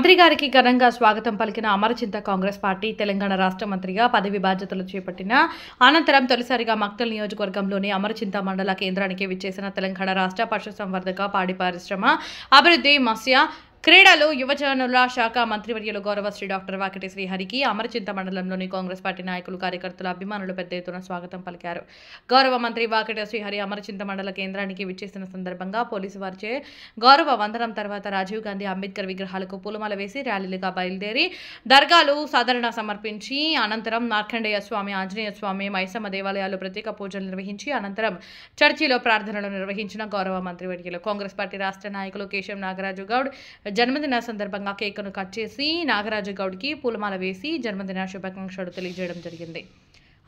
మంత్రి గారికి ఘనంగా స్వాగతం పలికిన అమరచింత కాంగ్రెస్ పార్టీ తెలంగాణ రాష్ట్ర మంత్రిగా పదవి బాధ్యతలు చేపట్టిన అనంతరం తొలిసారిగా మక్తల్ నియోజకవర్గంలోని అమరచింత మండల కేంద్రానికి విచ్చేసిన తెలంగాణ రాష్ట్ర పశుసంవర్ధక పాడి పరిశ్రమ అభివృద్ధి మత్స్య క్రీడలు యువజనుల శాఖ మంత్రివర్యులు గౌరవ శ్రీ డాక్టర్ వాకిటి శ్రీహరికి అమరచింత మండలంలోని కాంగ్రెస్ పార్టీ నాయకులు కార్యకర్తలు అభిమానులు పెద్ద ఎత్తున స్వాగతం పలికారు. గౌరవ మంత్రి వాకిటి శ్రీహరి అమరచింత మండల కేంద్రానికి విచ్చేసిన సందర్భంగా పోలీసు వారిచే గౌరవ వందనం తర్వాత రాజీవ్ గాంధీ అంబేద్కర్ విగ్రహాలకు పూలమాల వేసి ర్యాలీలుగా బయలుదేరి దర్గాలు సాధారణ సమర్పించి అనంతరం మార్కండేయ స్వామి, ఆంజనేయ స్వామి, మైసమ్మ దేవాలయాలు ప్రత్యేక పూజలు నిర్వహించి అనంతరం చర్చిలో ప్రార్థనలు నిర్వహించిన గౌరవ మంత్రివర్యులు కాంగ్రెస్ పార్టీ రాష్ట్ర నాయకులు కేశవ్ నాగరాజు గౌడ్ జన్మదిన సందర్భంగా కేకును కట్ చేసి నాగరాజు గౌడ్కి పూలమాల వేసి జన్మదిన శుభాకాంక్షలు తెలియజేయడం జరిగింది.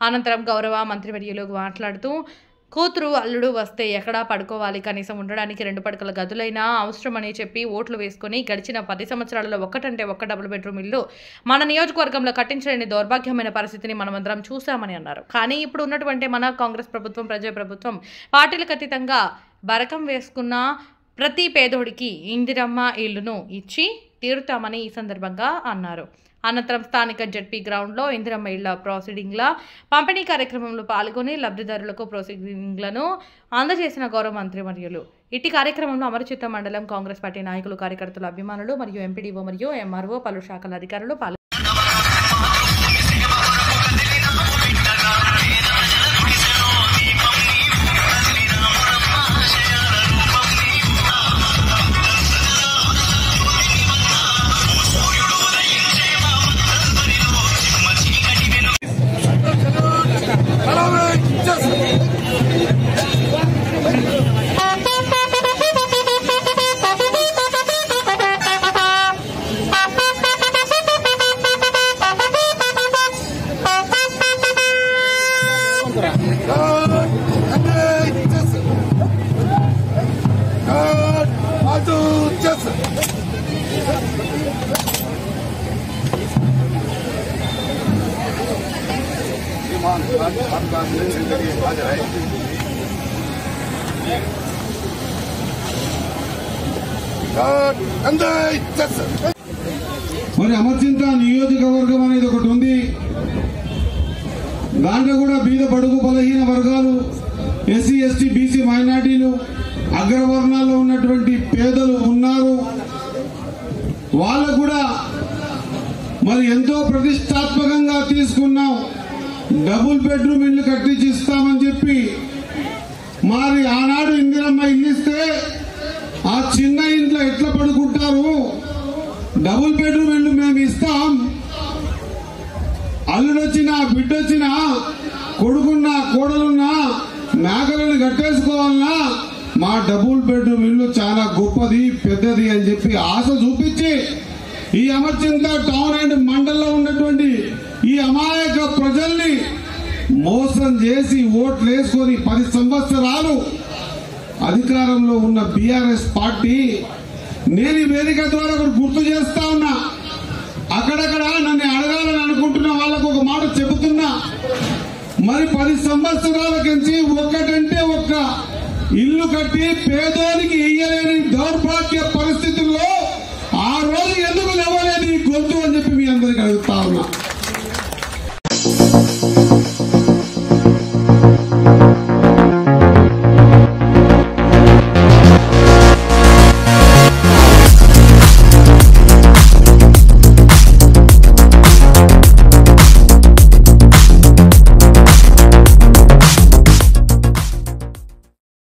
అనంతరం గౌరవ మంత్రివర్యులు మాట్లాడుతూ కూతురు అల్లుడు వస్తే ఎక్కడా పడుకోవాలి, కనీసం ఉండడానికి 2 పడకల గదులైనా అవసరమని చెప్పి ఓట్లు వేసుకుని గడిచిన 10 సంవత్సరాలలో ఒక్కటంటే ఒక్క డబుల్ బెడ్రూమ్ ఇల్లు మన నియోజకవర్గంలో కట్టించలేని దౌర్భాగ్యమైన పరిస్థితిని మనమందరం చూశామని అన్నారు. కానీ ఇప్పుడు ఉన్నటువంటి మన కాంగ్రెస్ ప్రభుత్వం, ప్రజాప్రభుత్వం పార్టీలకు అతీతంగా బరకం వేసుకున్న ప్రతి పేదోడికి ఇందిరమ్మ ఇల్లును ఇచ్చి తీరుతామని ఈ సందర్భంగా అన్నారు. అనంతరం స్థానిక జడ్పీ గ్రౌండ్లో ఇందిరమ్మ ఇళ్ల ప్రొసీడింగ్ల పంపిణీ కార్యక్రమంలో పాల్గొని లబ్ధిదారులకు ప్రొసీడింగ్లను అందజేసిన గౌరవ మంత్రివర్యులు. ఇట్టి కార్యక్రమంలో అమరచింత మండలం కాంగ్రెస్ పార్టీ నాయకులు, కార్యకర్తలు, అభిమానులు మరియు ఎంపీడీఓ మరియు ఎంఆర్ఓ పలు శాఖల అధికారులు పాల్గొన్నారు. మరి అమరచింత నియోజకవర్గం అనేది ఒకటి ఉంది. దాంట్లో కూడా బీద బడుగు బలహీన వర్గాలు, ఎస్సీ ఎస్టీ బీసీ మైనార్టీలు, అగ్రవర్ణాల్లో ఉన్నటువంటి పేదలు ఉన్నారు. వాళ్ళకు కూడా మరి ఎంతో ప్రతిష్టాత్మకంగా తీసుకున్నాం. డబుల్ బెడ్రూమ్ ఇల్లు కట్టించి ఇస్తామని చెప్పి మరి ఆనాడు ఇందిరమ్మ ఇల్లు ఇస్తే ఆ చిన్న ఇంట్లో ఎట్లా పడుకుంటారు? డబుల్ బెడ్రూమ్ ఇల్లు మేము ఇస్తాం, అల్లుడొచ్చినా బిడ్డొచ్చినా కొడుకున్నా కోడలున్నా మేకలను కట్టేసుకోవాలన్నా మా డబుల్ బెడ్రూమ్ ఇల్లు చాలా గొప్పది, పెద్దది అని చెప్పి ఆశ చూపించి ఈ అమరచింత టౌన్ అండ్ మండలంలో ఉన్నటువంటి ఈ అమాయక ప్రజల్ని మోసం చేసి ఓట్లు వేసుకొని 10 సంవత్సరాలు అధికారంలో ఉన్న బీఆర్ఎస్ పార్టీ, నేను ఈ వేదిక ద్వారా గుర్తు చేస్తా ఉన్నా, అక్కడక్కడ నన్ను అడగాలని అనుకుంటున్న వాళ్ళకు ఒక మాట చెబుతున్నా. మరి 10 సంవత్సరాల నుంచి ఒక్కటంటే ఒక్క ఇల్లు కట్టి పేదోనికి ఇయ్యలేని దౌర్భాగ్య పరిస్థితుల్లో ఆ రోజు ఎందుకు లేవలేదు ఈ గొంతు అని చెప్పి మీ అందరికీ అడుగుతా ఉన్నా.